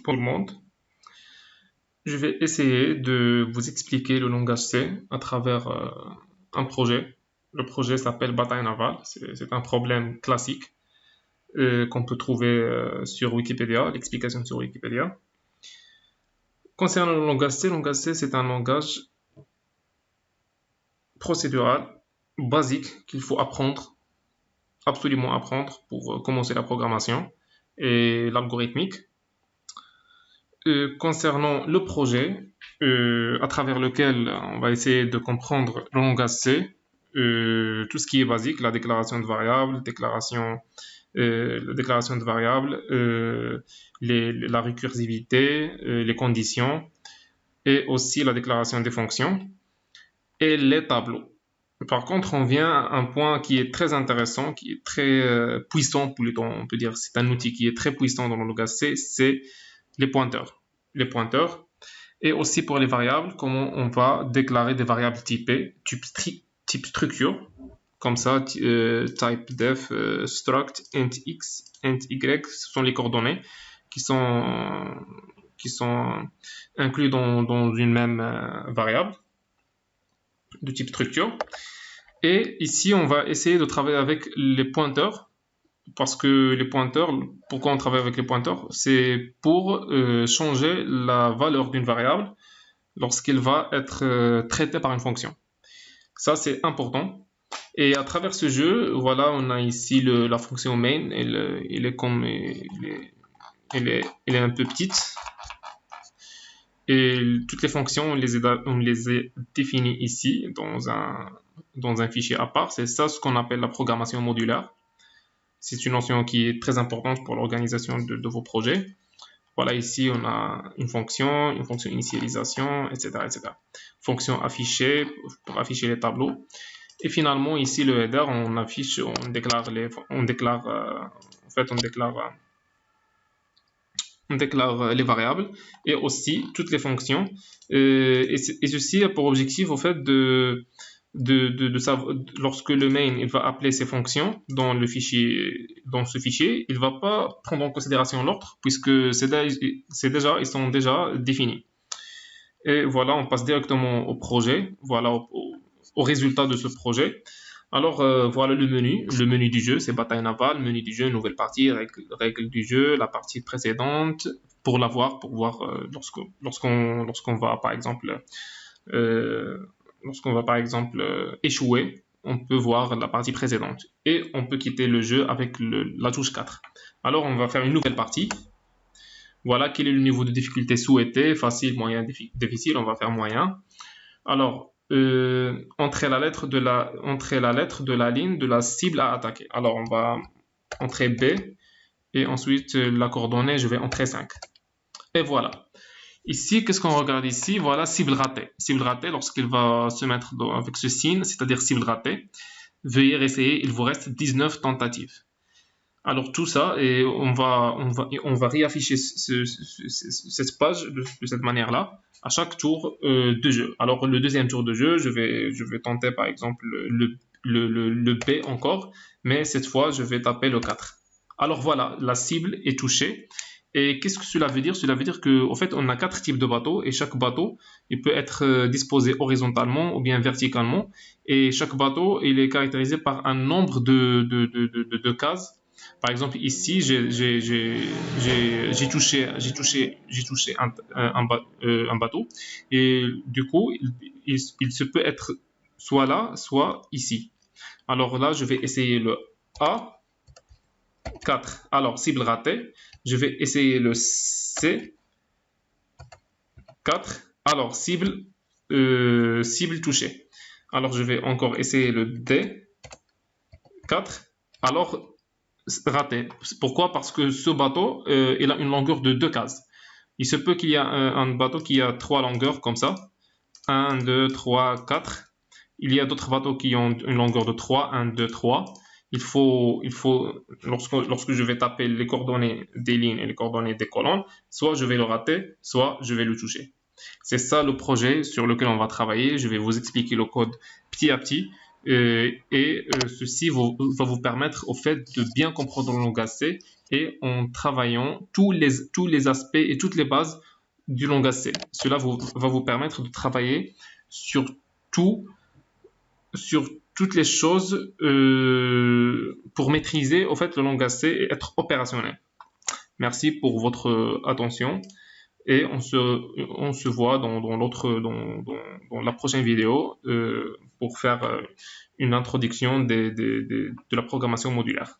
pour le monde. Je vais essayer de vous expliquer le langage C à travers un projet. Le projet s'appelle Bataille navale. C'est un problème classique qu'on peut trouver sur Wikipédia, l'explication sur Wikipédia. Concernant le langage C, c'est un langage procédural, basique, qu'il faut apprendre, absolument apprendre pour commencer la programmation et l'algorithmique. Concernant le projet, à travers lequel on va essayer de comprendre le langage C, tout ce qui est basique, la déclaration de variables, la déclaration de variables, la récursivité, les conditions, et aussi la déclaration des fonctions et les tableaux. Par contre, on vient à un point qui est très intéressant, qui est très puissant, plutôt, on peut dire, c'est un outil qui est très puissant dans le langage C, c'est les pointeurs. Les pointeurs. Et aussi pour les variables, comment on va déclarer des variables typées, type structure, comme ça, type def, struct, int x, int y, ce sont les coordonnées qui sont inclus dans une même variable de type structure. Et ici, on va essayer de travailler avec les pointeurs, parce que les pointeurs, pourquoi on travaille avec les pointeurs? C'est pour changer la valeur d'une variable lorsqu'elle va être traitée par une fonction. Ça, c'est important. Et à travers ce jeu, voilà, on a ici la fonction main. Elle est un peu petite. Et toutes les fonctions, on les a définies ici dans un fichier à part. C'est ça ce qu'on appelle la programmation modulaire. C'est une notion qui est très importante pour l'organisation de vos projets. Voilà, ici, on a une fonction initialisation, etc., etc. Fonction affichée pour afficher les tableaux. Et finalement, ici, le header, on déclare les variables et aussi toutes les fonctions. Et ceci a pour objectif, au fait, de savoir, lorsque le main il va appeler ses fonctions dans ce fichier, il ne va pas prendre en considération l'ordre puisque ils sont déjà définis. Et voilà, on passe directement au projet, voilà, au résultat de ce projet. Alors voilà le menu du jeu, c'est bataille navale, menu du jeu, nouvelle partie, règles du jeu, la partie précédente, pour voir lorsqu'on va par exemple échouer, on peut voir la partie précédente et on peut quitter le jeu avec la touche 4. Alors on va faire une nouvelle partie. Voilà quel est le niveau de difficulté souhaité, facile, moyen, difficile, on va faire moyen. Alors entrer la lettre de la ligne de la cible à attaquer. Alors on va entrer B et ensuite la coordonnée, je vais entrer 5. Et voilà. Ici, qu'est-ce qu'on regarde ici? Voilà, cible ratée. Cible ratée, lorsqu'il va se mettre avec ce signe, c'est-à-dire cible ratée, veuillez réessayer, il vous reste 19 tentatives. Alors tout ça, et on va réafficher cette page de cette manière-là à chaque tour de jeu. Alors le deuxième tour de jeu, je vais tenter par exemple le B encore, mais cette fois je vais taper le 4. Alors voilà, la cible est touchée. Et qu'est-ce que cela veut dire? Cela veut dire qu'en fait, on a 4 types de bateaux et chaque bateau il peut être disposé horizontalement ou bien verticalement. Et chaque bateau il est caractérisé par un nombre de cases. Par exemple, ici, j'ai touché un bateau et du coup, il se peut être soit là, soit ici. Alors là, je vais essayer le A. 4. Alors, cible ratée. Je vais essayer le C. 4. Alors, cible touchée. Alors, je vais encore essayer le D. 4. Alors, raté. Pourquoi? Parce que ce bateau, il a une longueur de 2 cases. Il se peut qu'il y ait un bateau qui a 3 longueurs comme ça. 1, 2, 3, 4. Il y a d'autres bateaux qui ont une longueur de 3. 1, 2, 3. Il faut lorsque je vais taper les coordonnées des lignes et les coordonnées des colonnes, soit je vais le rater, soit je vais le toucher. C'est ça le projet sur lequel on va travailler. Je vais vous expliquer le code petit à petit ceci va vous permettre au fait de bien comprendre le langage C et en travaillant tous les aspects et toutes les bases du langage C. Cela va vous permettre de travailler sur tout, sur toutes les choses pour maîtriser au fait le langage C et être opérationnel. Merci pour votre attention et on se voit dans la prochaine vidéo pour faire une introduction de la programmation modulaire.